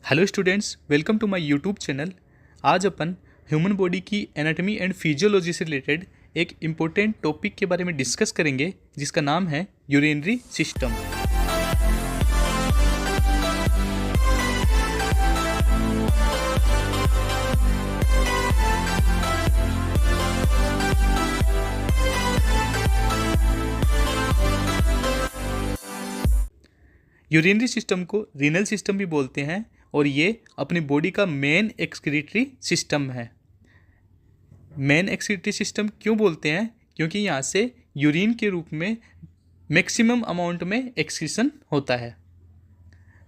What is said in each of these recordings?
Hello students, welcome to my YouTube channel. आज अपन human body की एनाटॉमी एंड फिजियोलॉजी से रिलेटेड एक इम्पोर्टेंट टॉपिक के बारे में डिस्कस करेंगे जिसका नाम है यूरिनरी सिस्टम। यूरिनरी सिस्टम को रीनल सिस्टम भी बोलते हैं और ये अपनी बॉडी का मेन एक्सक्रीटरी सिस्टम है। मेन एक्सक्रीटरी सिस्टम क्यों बोलते हैं? क्योंकि यहाँ से यूरिन के रूप में मैक्सिमम अमाउंट में एक्सक्रीशन होता है।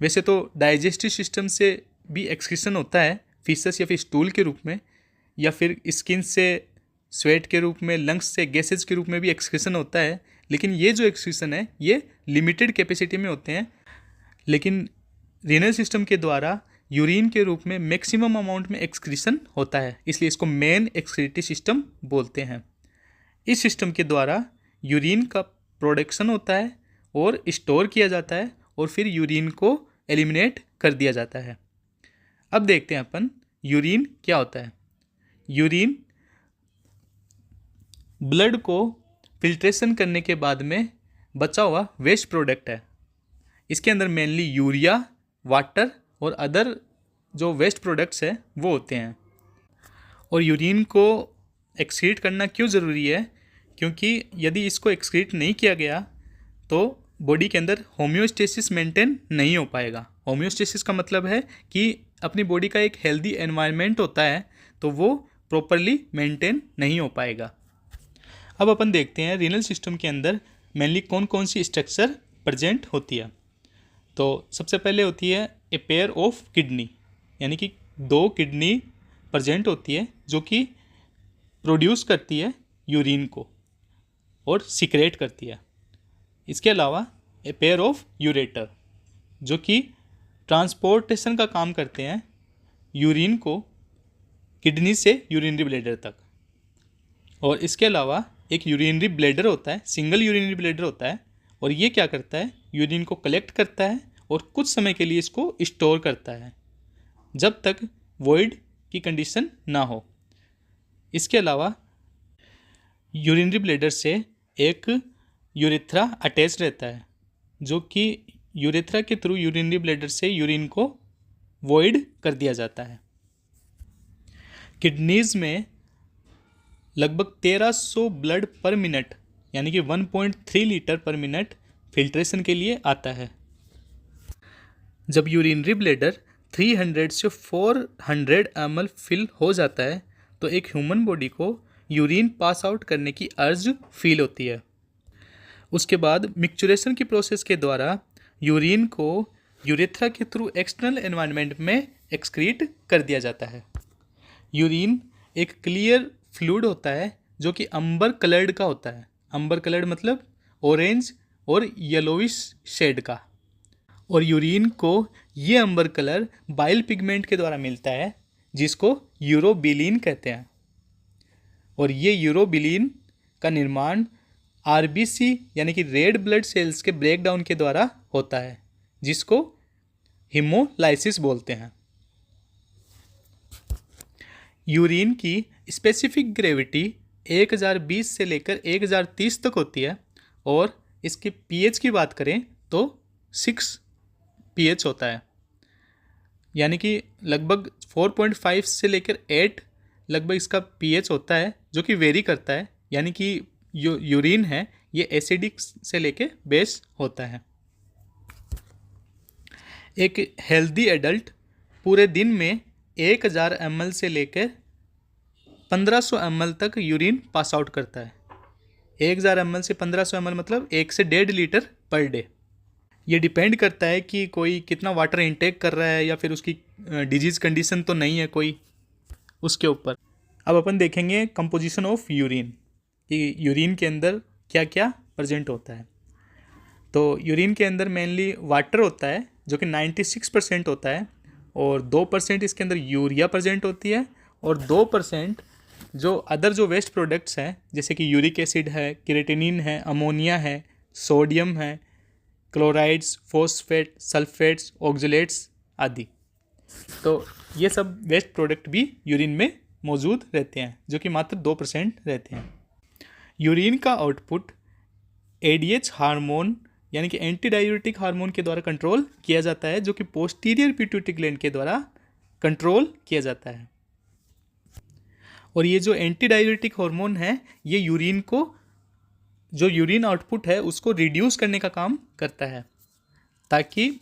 वैसे तो डाइजेस्टिव सिस्टम से भी एक्सक्रीशन होता है, फीसस या फिर स्टूल के रूप में, या फिर स्किन से स्वेट के रूप में, लंग्स से गैसेज के रूप में भी एक्सक्रीशन होता है। लेकिन ये जो एक्सक्रीशन है ये लिमिटेड कैपेसिटी में होते हैं। लेकिन रीनल सिस्टम के द्वारा यूरिन के रूप में मैक्सिमम अमाउंट में एक्सक्रीशन होता है, इसलिए इसको मेन एक्सक्रीटरी सिस्टम बोलते हैं। इस सिस्टम के द्वारा यूरिन का प्रोडक्शन होता है और स्टोर किया जाता है और फिर यूरिन को एलिमिनेट कर दिया जाता है। अब देखते हैं अपन यूरिन क्या होता है। यूरिन ब्लड को फिल्ट्रेशन करने के बाद में बचा हुआ वेस्ट प्रोडक्ट है। इसके अंदर मेनली यूरिया, वाटर और अदर जो वेस्ट प्रोडक्ट्स है वो होते हैं। और यूरिन को एक्सक्रीट करना क्यों ज़रूरी है? क्योंकि यदि इसको एक्सक्रीट नहीं किया गया तो बॉडी के अंदर होम्योस्टेसिस मेंटेन नहीं हो पाएगा। होम्योस्टेसिस का मतलब है कि अपनी बॉडी का एक हेल्दी एनवायरनमेंट होता है तो वो प्रॉपरली मेंटेन नहीं हो पाएगा। अब अपन देखते हैं रीनल सिस्टम के अंदर मेनली कौन कौन सी स्ट्रक्चर प्रेजेंट होती है। तो सबसे पहले होती है ए पेयर ऑफ किडनी, यानी कि 2 किडनी प्रेजेंट होती है जो कि प्रोड्यूस करती है यूरिन को और सिक्रेट करती है। इसके अलावा ए पेयर ऑफ यूरेटर जो कि ट्रांसपोर्टेशन का काम करते हैं यूरिन को किडनी से यूरिनरी ब्लैडर तक। और इसके अलावा एक यूरिनरी ब्लैडर होता है, सिंगल यूरिनरी ब्लैडर होता है, और ये क्या करता है, यूरिन को कलेक्ट करता है और कुछ समय के लिए इसको स्टोर करता है जब तक वॉइड की कंडीशन ना हो। इसके अलावा यूरिनरी ब्लैडर से एक यूरेथ्रा अटैच रहता है जो कि यूरेथ्रा के थ्रू यूरिनरी ब्लैडर से यूरिन को वॉइड कर दिया जाता है। किडनीज में लगभग 1300 ब्लड पर मिनट यानी कि 1.3 लीटर पर मिनट फिल्ट्रेशन के लिए आता है। जब यूरिनरी ब्लैडर 300 से 400 ml फिल हो जाता है तो एक ह्यूमन बॉडी को यूरिन पास आउट करने की अर्ज फील होती है। उसके बाद मिक्चुरेशन की प्रोसेस के द्वारा यूरिन को यूरेथ्रा के थ्रू एक्सटर्नल एनवायरनमेंट में एक्सक्रीट कर दिया जाता है। यूरिन एक क्लियर फ्लूइड होता है जो कि अंबर कलर्ड का होता है। अंबर कलर्ड मतलब ऑरेंज और येलोविश शेड का। और यूरिन को ये अंबर कलर बाइल पिगमेंट के द्वारा मिलता है जिसको यूरोबिलिन कहते हैं। और ये यूरोबिलिन का निर्माण आरबीसी यानी कि रेड ब्लड सेल्स के ब्रेकडाउन के द्वारा होता है जिसको हीमोलाइसिस बोलते हैं। यूरिन की स्पेसिफिक ग्रेविटी 1020 से लेकर 1030 तक होती है और इसके पीएच की बात करें तो 6 पीएच होता है, यानी कि लगभग 4.5 से लेकर 8 लगभग इसका पीएच होता है जो कि वेरी करता है। यानी कि यूरिन है ये एसिडिक से लेकर बेस होता है। एक हेल्दी एडल्ट पूरे दिन में 1000 ml से लेकर 1500 ml तक यूरिन पास आउट करता है। 1000 ml से 1500 ml मतलब 1 से 1.5 लीटर पर डे। ये डिपेंड करता है कि कोई कितना वाटर इंटेक कर रहा है या फिर उसकी डिजीज़ कंडीशन तो नहीं है कोई उसके ऊपर। अब अपन देखेंगे कंपोजिशन ऑफ यूरिन कि यूरिन के अंदर क्या क्या प्रेजेंट होता है। तो यूरिन के अंदर मेनली वाटर होता है जो कि 96% होता है और 2% इसके अंदर यूरिया प्रेजेंट होती है और 2% जो अदर जो वेस्ट प्रोडक्ट्स हैं जैसे कि यूरिक एसिड है, क्रिएटिनिन है, अमोनिया है, सोडियम है, क्लोराइड्स, फॉस्फेट, सल्फेट्स, ऑक्जेलेट्स आदि। तो ये सब वेस्ट प्रोडक्ट भी यूरिन में मौजूद रहते हैं, जो कि मात्र 2% रहते हैं। यूरिन का आउटपुट एडीएच हार्मोन यानी कि एंटी डाययूरेटिक हार्मोन के द्वारा कंट्रोल किया जाता है, जो कि पोस्टीरियर पिट्यूटरी ग्लैंड के द्वारा कंट्रोल किया जाता है। और ये जो एंटी डाययूरेटिक हार्मोन है, ये यूरिन को, जो यूरिन आउटपुट है उसको रिड्यूस करने का काम करता है, ताकि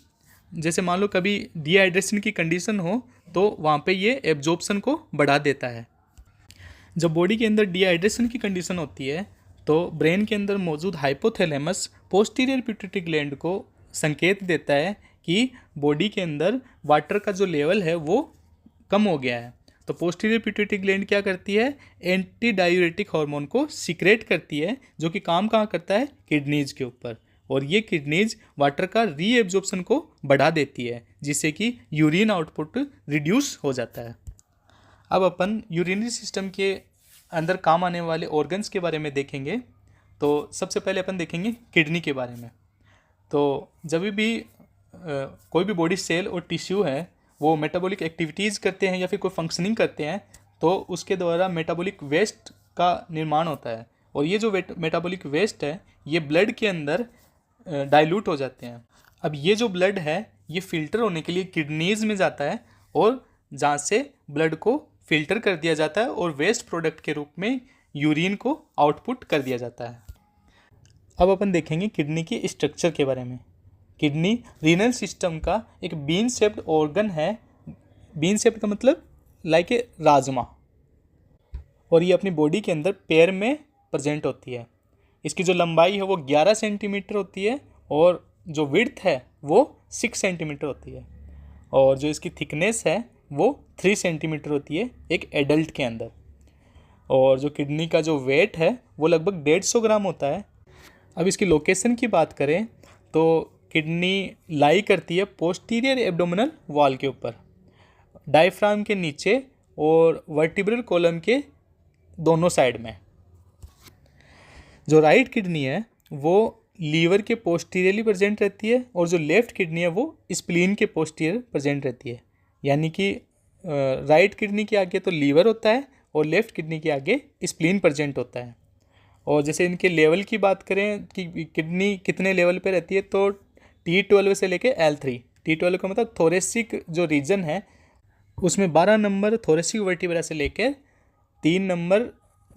जैसे मान लो कभी डिहाइड्रेशन की कंडीशन हो तो वहाँ पे ये एब्जॉर्प्शन को बढ़ा देता है। जब बॉडी के अंदर डिहाइड्रेशन की कंडीशन होती है तो ब्रेन के अंदर मौजूद हाइपोथैलेमस पोस्टीरियर पिट्यूटरी ग्लैंड को संकेत देता है कि बॉडी के अंदर वाटर का जो लेवल है वो कम हो गया है। तो पोस्टीरियर पिट्यूटरी ग्लैंड क्या करती है, एंटी डाययूरेटिक हार्मोन को सीक्रेट करती है, जो कि काम कहाँ करता है, किडनीज के ऊपर। और ये किडनीज वाटर का रीएब्जॉर्प्शन को बढ़ा देती है, जिससे कि यूरिन आउटपुट रिड्यूस हो जाता है। अब अपन यूरिनरी सिस्टम के अंदर काम आने वाले ऑर्गन्स के बारे में देखेंगे। तो सबसे पहले अपन देखेंगे किडनी के बारे में। तो जब भी कोई भी बॉडी सेल और टिश्यू है वो मेटाबॉलिक एक्टिविटीज़ करते हैं या फिर कोई फंक्शनिंग करते हैं, तो उसके द्वारा मेटाबॉलिक वेस्ट का निर्माण होता है। और ये जो मेटाबॉलिक वेस्ट है ये ब्लड के अंदर डाइल्यूट हो जाते हैं। अब ये जो ब्लड है ये फिल्टर होने के लिए किडनीज में जाता है, और जहाँ से ब्लड को फिल्टर कर दिया जाता है और वेस्ट प्रोडक्ट के रूप में यूरिन को आउटपुट कर दिया जाता है। अब अपन देखेंगे किडनी की स्ट्रक्चर के बारे में। किडनी रीनल सिस्टम का एक बीन शेप्ड ऑर्गन है। बीन शेप्ड का मतलब लाइक ए राजमा, और ये अपनी बॉडी के अंदर पैर में प्रेजेंट होती है। इसकी जो लंबाई है वो 11 सेंटीमीटर होती है, और जो विड्थ है वो 6 सेंटीमीटर होती है, और जो इसकी थिकनेस है वो 3 सेंटीमीटर होती है एक एडल्ट के अंदर। और जो किडनी का जो वेट है वो लगभग 150 ग्राम होता है। अब इसकी लोकेशन की बात करें तो किडनी लाई करती है पोस्टीरियर एब्डोमिनल वॉल के ऊपर, डायफ्राम के नीचे और वर्टिब्रल कॉलम के दोनों साइड में। जो राइट किडनी है वो लीवर के पोस्टीरियरली प्रेजेंट रहती है, और जो लेफ्ट किडनी है वो स्प्लीन के पोस्टीरियर प्रेजेंट रहती है। यानी कि राइट किडनी के आगे तो लीवर होता है और लेफ्ट किडनी के आगे स्प्लीन प्रेजेंट होता है। और जैसे इनके लेवल की बात करें कि किडनी कितने लेवल पे रहती है, तो T12 से लेके L3। T12 का मतलब थोरेसिक जो रीजन है उसमें 12 नंबर थोरेसिक वर्टिब्रा से लेकर 3 नंबर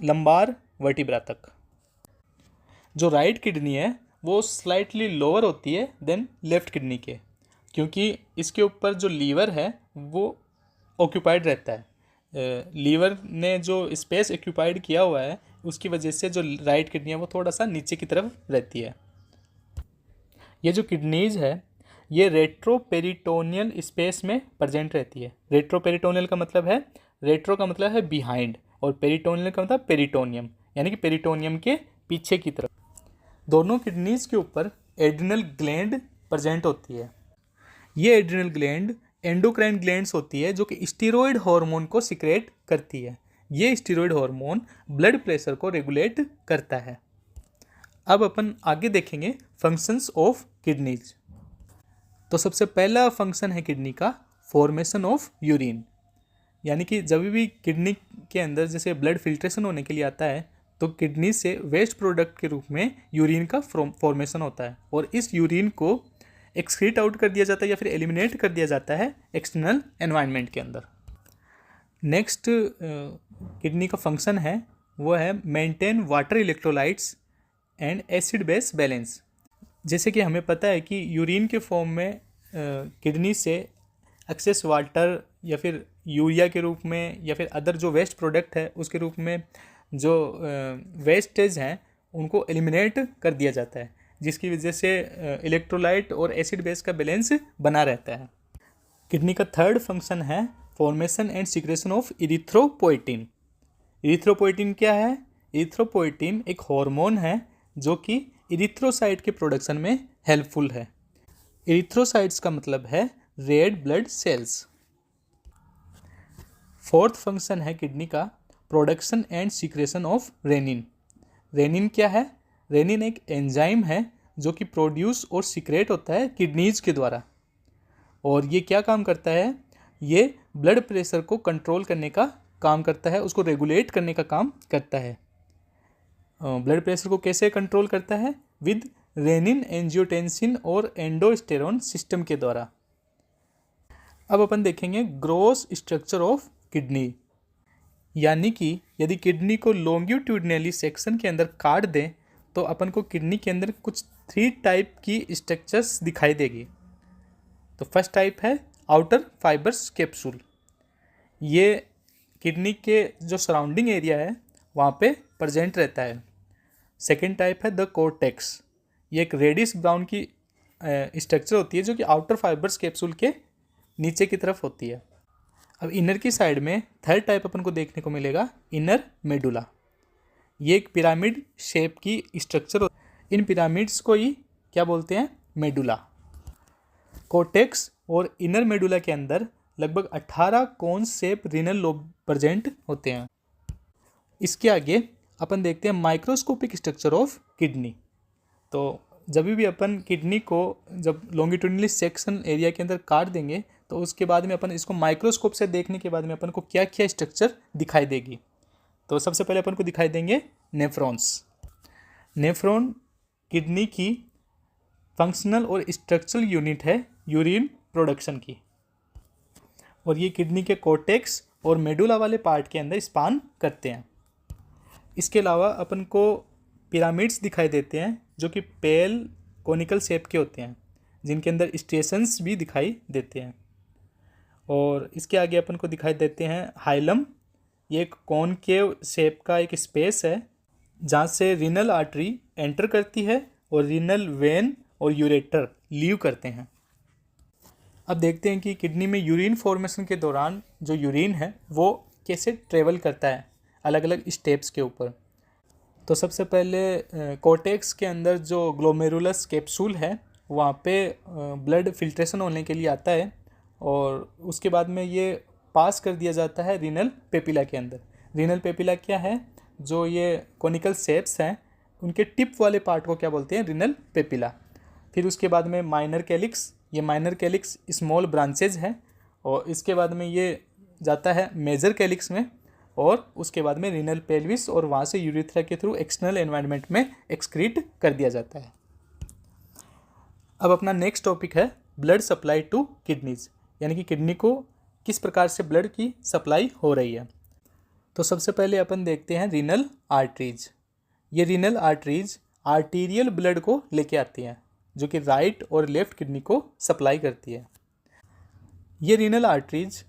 लंबार वर्टिब्रा तक। जो राइट किडनी है वो स्लाइटली लोअर होती है देन लेफ्ट किडनी के, क्योंकि इसके ऊपर जो लीवर है वो ऑक्यूपाइड रहता है। लीवर ने जो स्पेस ऑक्यूपाइड किया हुआ है उसकी वजह से जो राइट किडनी है वो थोड़ा सा नीचे की तरफ रहती है। ये जो किडनीज है ये रेट्रोपेरिटोनियल स्पेस में प्रेजेंट रहती है। रेट्रोपेरिटोनियल का मतलब है, रेट्रो का मतलब है बिहाइंड, और पेरिटोनियल का मतलब पेरिटोनियम, यानी कि पेरिटोनियम के पीछे की तरफ। दोनों किडनीज के ऊपर एड्रिनल ग्लैंड प्रेजेंट होती है। ये एड्रिनल ग्लैंड एंडोक्राइन ग्लैंड्स होती है जो कि स्टीरॉयड हार्मोन को सिक्रेट करती है। ये स्टीरॉयड हार्मोन ब्लड प्रेशर को रेगुलेट करता है। अब अपन आगे देखेंगे फंक्शंस ऑफ किडनीज। तो सबसे पहला फंक्शन है किडनी का फॉर्मेशन ऑफ यूरिन, यानी कि जब भी किडनी के अंदर जैसे ब्लड फिल्ट्रेशन होने के लिए आता है तो किडनी से वेस्ट प्रोडक्ट के रूप में यूरिन का फॉर्मेशन होता है, और इस यूरिन को एक्सक्रीट आउट कर दिया जाता है या फिर एलिमिनेट कर दिया जाता है एक्सटर्नल एनवायरनमेंट के अंदर। नेक्स्ट किडनी का फंक्शन है वो है maintain water electrolytes and acid base balance. जैसे कि हमें पता है कि यूरिन के फॉर्म में किडनी से एक्सेस वाटर या फिर यूरिया के रूप में या फिर अदर जो वेस्ट प्रोडक्ट है उसके रूप में जो वेस्टेज हैं उनको एलिमिनेट कर दिया जाता है, जिसकी वजह से इलेक्ट्रोलाइट और एसिड बेस का बैलेंस बना रहता है। किडनी का थर्ड फंक्शन है formation and secretion of erythropoietin. Erythropoietin क्या है? इरिथ्रोपोइटिन एक हार्मोन है जो कि इरिथ्रोसाइट के प्रोडक्शन में हेल्पफुल है। इरिथ्रोसाइट्स का मतलब है red blood cells. Fourth function है किडनी का production and secretion of renin. Renin क्या है? रेनिन एक एंजाइम है जो कि प्रोड्यूस और सिक्रेट होता है किडनीज के द्वारा, और ये क्या काम करता है? ये ब्लड प्रेशर को कंट्रोल करने का काम करता है, उसको रेगुलेट करने का काम करता है। ब्लड प्रेशर को कैसे कंट्रोल करता है? विद रेनिन, एंजियोटेंसिन और एंडोस्टेरोन सिस्टम के द्वारा। अब अपन देखेंगे ग्रॉस स्ट्रक्चर ऑफ किडनी, यानी कि यदि किडनी को लॉन्गिट्यूडनली सेक्शन के अंदर काट दें तो अपन को किडनी के अंदर कुछ 3 टाइप की स्ट्रक्चर्स दिखाई देगी। तो फर्स्ट टाइप है आउटर फाइबर्स कैप्सूल, ये किडनी के जो सराउंडिंग एरिया है वहाँ पे प्रेजेंट रहता है। सेकेंड टाइप है द कोर्टेक्स, ये एक रेडिश ब्राउन की स्ट्रक्चर होती है जो कि आउटर फाइबर्स कैप्सूल के नीचे की तरफ होती है। अब इनर की साइड में थर्ड टाइप अपन को देखने को मिलेगा इनर मेडुला, ये एक पिरामिड शेप की स्ट्रक्चर। इन पिरामिड्स को ही क्या बोलते हैं? मेडुला। कोर्टेक्स और इनर मेडुला के अंदर लगभग 18 cone shape renal lobe present होते हैं। इसके आगे अपन देखते हैं माइक्रोस्कोपिक स्ट्रक्चर ऑफ किडनी। तो जब भी अपन किडनी को जब लॉन्गिट्यूडनली सेक्शन एरिया के अंदर काट देंगे तो उसके बाद में अपन इसको माइक्रोस्कोप से देखने के बाद में अपन को क्या क्या स्ट्रक्चर दिखाई देगी। तो सबसे पहले अपन को दिखाई देंगे नेफ्रॉन्स। नेफ्रॉन किडनी की फंक्शनल और स्ट्रक्चरल यूनिट है यूरिन प्रोडक्शन की, और ये किडनी के कोर्टेक्स और मेडुला वाले पार्ट के अंदर स्पान करते हैं। इसके अलावा अपन को पिरामिड्स दिखाई देते हैं जो कि पेल कोनिकल शेप के होते हैं, जिनके अंदर स्टेशंस भी दिखाई देते हैं। और इसके आगे अपन को दिखाई देते हैं हाइलम, ये एक कॉनकेव शेप का एक स्पेस है जहाँ से रीनल आर्टरी एंटर करती है और रीनल वेन और यूरेटर लीव करते हैं। अब देखते हैं कि किडनी में यूरिन फॉर्मेशन के दौरान जो यूरिन है वो कैसे ट्रेवल करता है अलग अलग स्टेप्स के ऊपर। तो सबसे पहले कोर्टेक्स के अंदर जो ग्लोमेरुलस कैप्सूल है वहाँ पे ब्लड फिल्ट्रेशन होने के लिए आता है, और उसके बाद में ये पास कर दिया जाता है रीनल पेपिला के अंदर। रीनल पेपिला क्या है? जो ये कोनिकल शेप्स हैं उनके टिप वाले पार्ट को क्या बोलते हैं? Renal papilla. फिर उसके बाद में माइनर कैलिक्स, ये माइनर कैलिक्स स्मॉल ब्रांचेज है, और इसके बाद में ये जाता है मेजर कैलिक्स में, और उसके बाद में रीनल पेल्विस, और वहाँ से यूरेथ्रा के थ्रू एक्सटर्नल एनवायरनमेंट में एक्सक्रीट कर दिया जाता है। अब अपना नेक्स्ट टॉपिक है ब्लड सप्लाई टू किडनीज, यानी कि किडनी को किस प्रकार से ब्लड की सप्लाई हो रही है। तो सबसे पहले अपन देखते हैं रीनल आर्टरीज। ये रीनल आर्टरीज आर्टीरियल ब्लड को लेके आती हैं जो कि राइट और लेफ्ट किडनी को सप्लाई करती है। ये रीनल आर्टरीज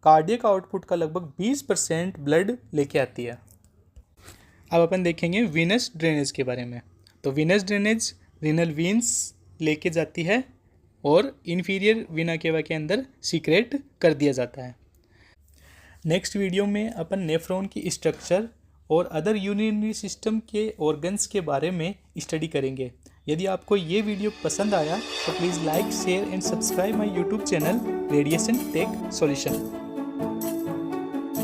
कार्डियक आउटपुट का लगभग 20% ब्लड लेके आती है। अब अपन देखेंगे वीनस ड्रेनेज के बारे में। तो वीनस ड्रेनेज रीनल वीन्स लेके जाती है और इन्फीरियर वीना केवा के अंदर सीक्रेट कर दिया जाता है। नेक्स्ट वीडियो में अपन नेफ्रॉन की स्ट्रक्चर और अदर यूरिनरी सिस्टम के ऑर्गन्स के बारे में स्टडी करेंगे। यदि आपको ये वीडियो पसंद आया तो please like, share and subscribe my YouTube channel radiation tech solution.